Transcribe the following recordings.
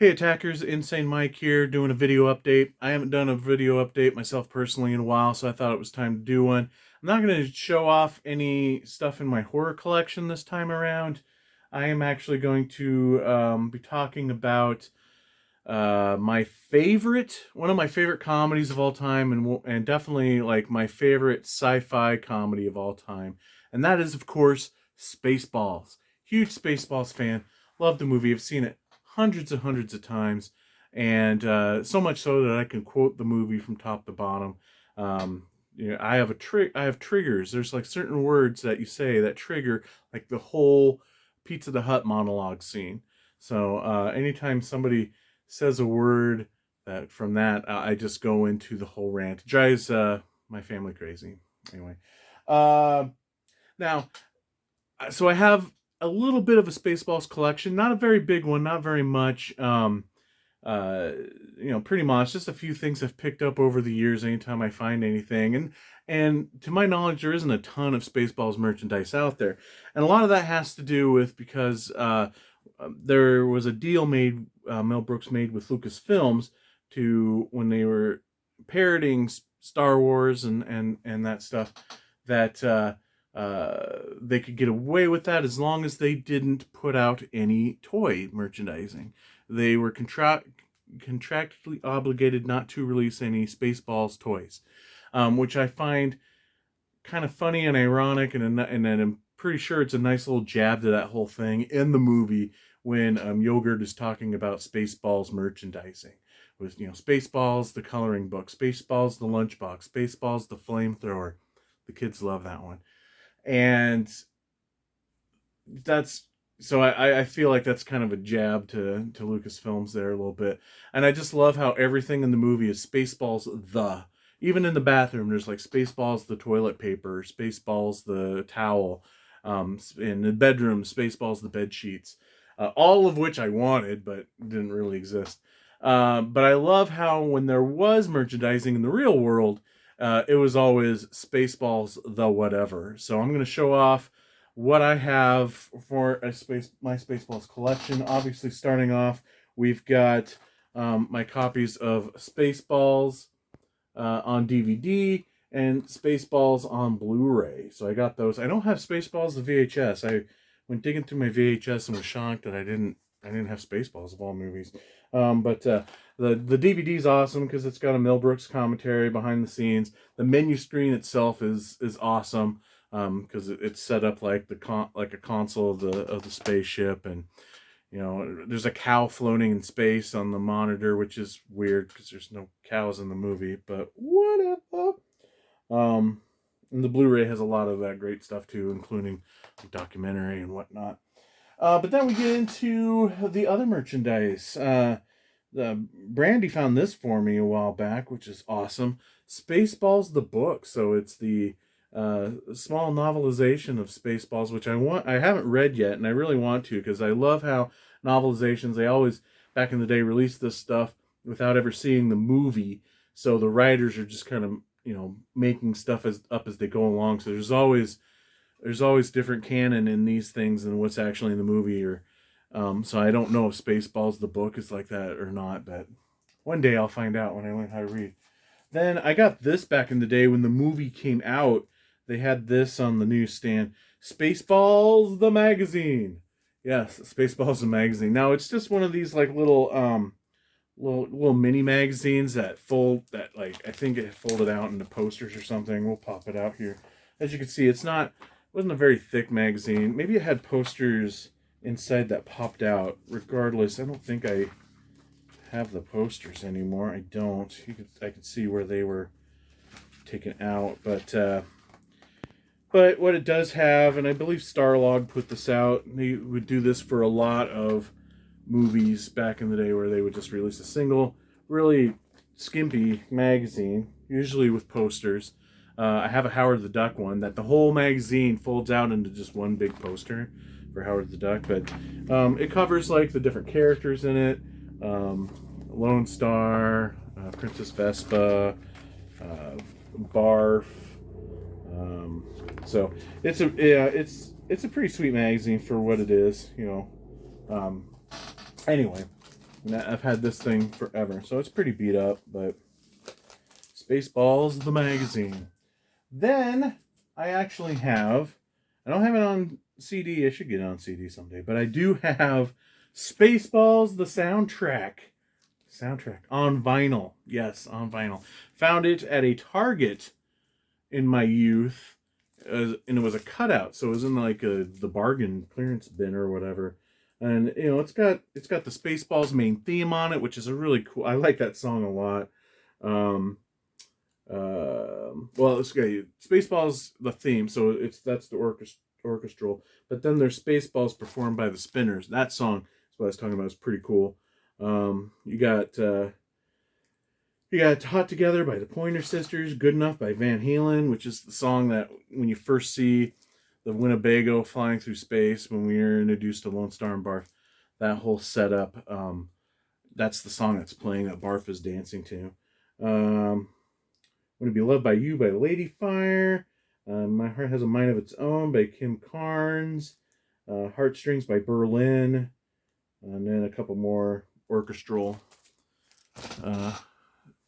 Hey attackers, Insane Mike here doing a video update. I haven't done a video update myself personally in a while, so I thought it was time to do one. I'm not going to show off any stuff in my horror collection this time around. I am actually going to be talking about one of my favorite comedies of all time, and definitely like my favorite sci-fi comedy of all time, and that is of course Spaceballs. Huge Spaceballs fan. Love the movie. I've seen it hundreds and hundreds of times, and so much so that I can quote the movie from top to bottom. I have I have triggers. There's like certain words that you say that trigger like the whole Pizza the Hut monologue scene. So anytime somebody says a word that from that, I just go into the whole rant. It drives my family crazy. Anyway, uh, now, so I have a little bit of a Spaceballs collection, not a very big one, not very much. Uh, Pretty much just a few things I've picked up over the years. Anytime I find anything, and to my knowledge, there isn't a ton of Spaceballs merchandise out there, and a lot of that has to do with because there was a deal made, Mel Brooks made with Lucasfilms to when they were parodying Star Wars and that stuff that they could get away with that as long as they didn't put out any toy merchandising. They were contractually obligated not to release any Spaceballs toys, which I find kind of funny and ironic, and I'm pretty sure it's a nice little jab to that whole thing in the movie when Yogurt is talking about Spaceballs merchandising. With Spaceballs, the coloring book, Spaceballs, the lunchbox, Spaceballs, the flamethrower. The kids love that one, and that's so I feel like that's kind of a jab to Lucasfilms there a little bit, and I just love how everything in the movie is Spaceballs the. Even in the bathroom, there's like Spaceballs the toilet paper, Spaceballs the towel, in the bedroom, Spaceballs the bed sheets, all of which I wanted but didn't really exist. But I love how when there was merchandising in the real world, it was always Spaceballs the whatever. So I'm going to show off what I have for my Spaceballs collection. Obviously, starting off, we've got my copies of Spaceballs on DVD and Spaceballs on Blu-ray. So I got those. I don't have Spaceballs the VHS. I went digging through my VHS and was shocked that I didn't have Spaceballs of all movies. But the DVD is awesome because it's got a Mel Brooks commentary behind the scenes. The menu screen itself is awesome because it's set up like like a console of the spaceship, and there's a cow floating in space on the monitor, which is weird because there's no cows in the movie, but whatever. And the Blu-ray has a lot of that great stuff too, including the documentary and whatnot. But then we get into the other merchandise. Brandy found this for me a while back, which is awesome. Spaceballs the book. So it's the small novelization of Spaceballs, which I haven't read yet, and I really want to because I love how novelizations, they always back in the day released this stuff without ever seeing the movie, so the writers are just kind of making stuff up as they go along. So there's always different canon in these things than what's actually in the movie, or so I don't know if Spaceballs the book is like that or not, but one day I'll find out when I learn how to read. Then I got this back in the day when the movie came out. They had this on the newsstand. Spaceballs the magazine. Yes, Spaceballs the magazine. Now it's just one of these like little mini magazines that like I think it folded out into posters or something. We'll pop it out here. As you can see, it wasn't a very thick magazine. Maybe it had posters inside that popped out. Regardless, I don't think I have the posters anymore. I don't. I could see where they were taken out, but what it does have, and I believe Starlog put this out. They would do this for a lot of movies back in the day, where they would just release a single, really skimpy magazine, usually with posters. I have a Howard the Duck one that the whole magazine folds out into just one big poster for Howard the Duck, but it covers like the different characters in it. Lone Star, Princess Vespa, Barf. So it's a pretty sweet magazine for what it is, Anyway, And I've had this thing forever, so it's pretty beat up, but Spaceballs, the magazine. Then I actually have, I don't have it on CD, I should get it on CD someday, but I do have Spaceballs, the soundtrack on vinyl. Yes, on vinyl. Found it at a Target in my youth, and it was a cutout, so it was in like the bargain clearance bin or whatever. And it's got the Spaceballs main theme on it, which is a really cool. I like that song a lot. Um, well, it's okay. Spaceballs the theme, so that's the orchestral. But then there's Spaceballs performed by the Spinners. That song is what I was talking about. It's pretty cool. You got Hot Together by the Pointer Sisters, Good Enough by Van Halen, which is the song that when you first see the Winnebago flying through space, when we are introduced to Lone Star and Barf, that whole setup, that's the song that's playing that Barf is dancing to. Want to Be Loved by You by Ladyfire. My Heart Has a Mind of Its Own by Kim Carnes. Heartstrings by Berlin. And then a couple more orchestral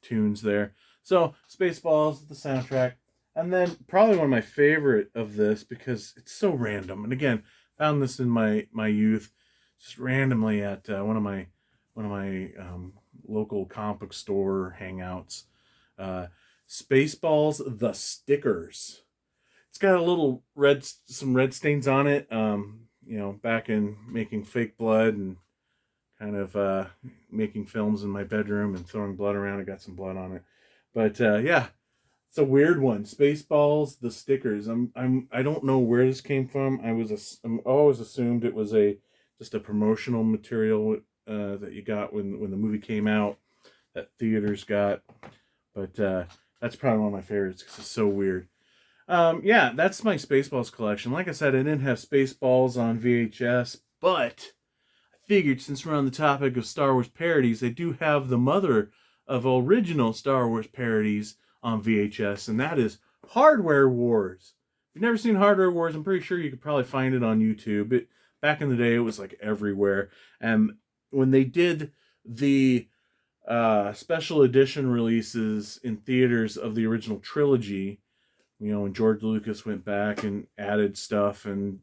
tunes there. So, Spaceballs, the soundtrack. And then probably one of my favorite of this, because it's so random. And again, found this in my youth, just randomly at one of my local comic book store hangouts. Spaceballs, the stickers. It's got a little some red stains on it. Back in making fake blood and kind of making films in my bedroom and throwing blood around. I got some blood on it, but yeah, it's a weird one. Spaceballs, the stickers. I don't know where this came from. I'm always assumed it was just a promotional material that you got when the movie came out, that theaters got, but that's probably one of my favorites because it's so weird. Yeah, that's my Spaceballs collection. Like I said, I didn't have Spaceballs on VHS, but I figured since we're on the topic of Star Wars parodies, I do have the mother of original Star Wars parodies on VHS, and that is Hardware Wars. If you've never seen Hardware Wars, I'm pretty sure you could probably find it on YouTube. Back in the day, it was like everywhere. And when they did the special edition releases in theaters of the original trilogy, when George Lucas went back and added stuff and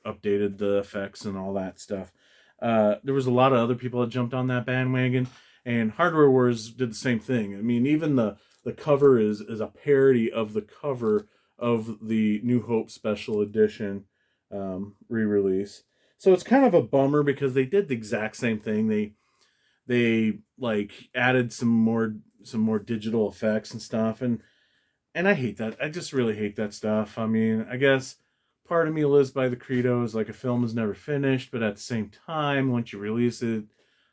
updated the effects and all that stuff, there was a lot of other people that jumped on that bandwagon, and Hardware Wars did the same thing. I mean, even the cover is a parody of the cover of the New Hope special edition re-release. So it's kind of a bummer because they did the exact same thing. They like added some more digital effects and stuff, and I hate that. I just really hate that stuff. I mean, I guess part of me lives by the credo is like a film is never finished, but at the same time, once you release it,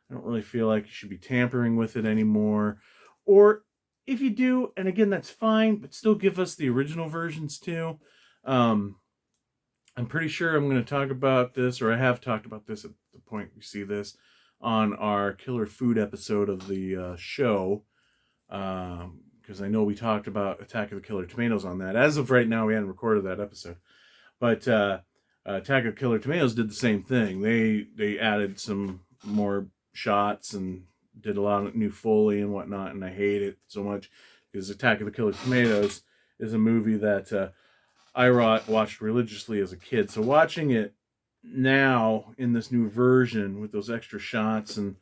I don't really feel like you should be tampering with it anymore. Or if you do, and again, that's fine, but still give us the original versions too. I'm pretty sure I'm going to talk about this, or I have talked about this at the point you see this, on our Killer Food episode of the show. Because I know we talked about Attack of the Killer Tomatoes on that. As of right now, we hadn't recorded that episode. But Attack of the Killer Tomatoes did the same thing. They added some more shots and did a lot of new Foley and whatnot, and I hate it so much because Attack of the Killer Tomatoes is a movie that I watched religiously as a kid. So watching it now in this new version with those extra shots and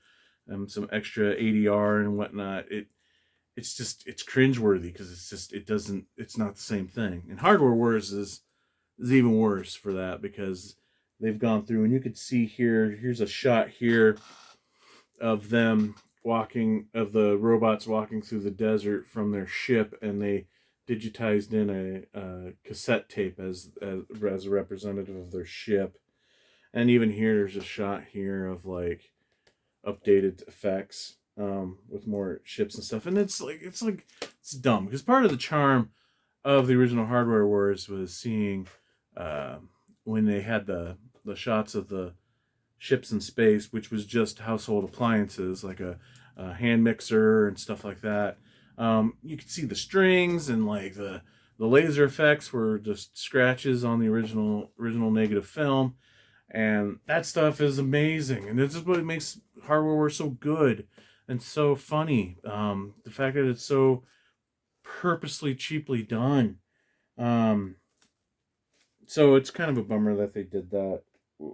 some extra ADR and whatnot, it's cringeworthy because it's not the same thing. And Hardware Wars is even worse for that because they've gone through, and you could see here's a shot here of them of the robots walking through the desert from their ship, and they digitized in a cassette tape as a representative of their ship. And even here, there's a shot here of like updated effects with more ships and stuff. And it's dumb because part of the charm of the original Hardware Wars was seeing when they had the shots of the ships in space, which was just household appliances like a hand mixer and stuff like that. You could see the strings and like the laser effects were just scratches on the original negative film, and that stuff is amazing. And this is what makes Hardware Wars so good and so funny. The fact that it's so purposely cheaply done. So it's kind of a bummer that they did that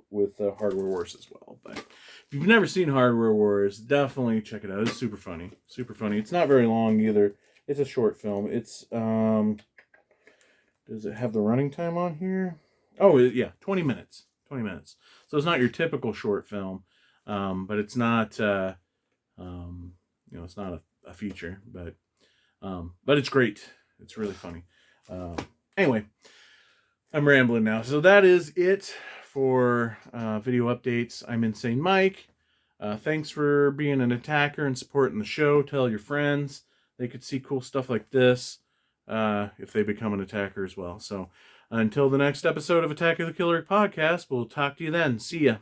with Hardware Wars as well. But if you've never seen Hardware Wars, definitely check it out. It's super funny. Super funny. It's not very long either. It's a short film. It's, does it have the running time on here? Oh, yeah, 20 minutes. 20 minutes. So it's not your typical short film, but it's not, it's not a feature, but it's great. It's really funny. Anyway, I'm rambling now. So that is it for video updates. I'm Insane Mike. Thanks for being an attacker and supporting the show. Tell your friends. They could see cool stuff like this if they become an attacker as well. So until the next episode of Attack of the Killer podcast, we'll talk to you then. See ya.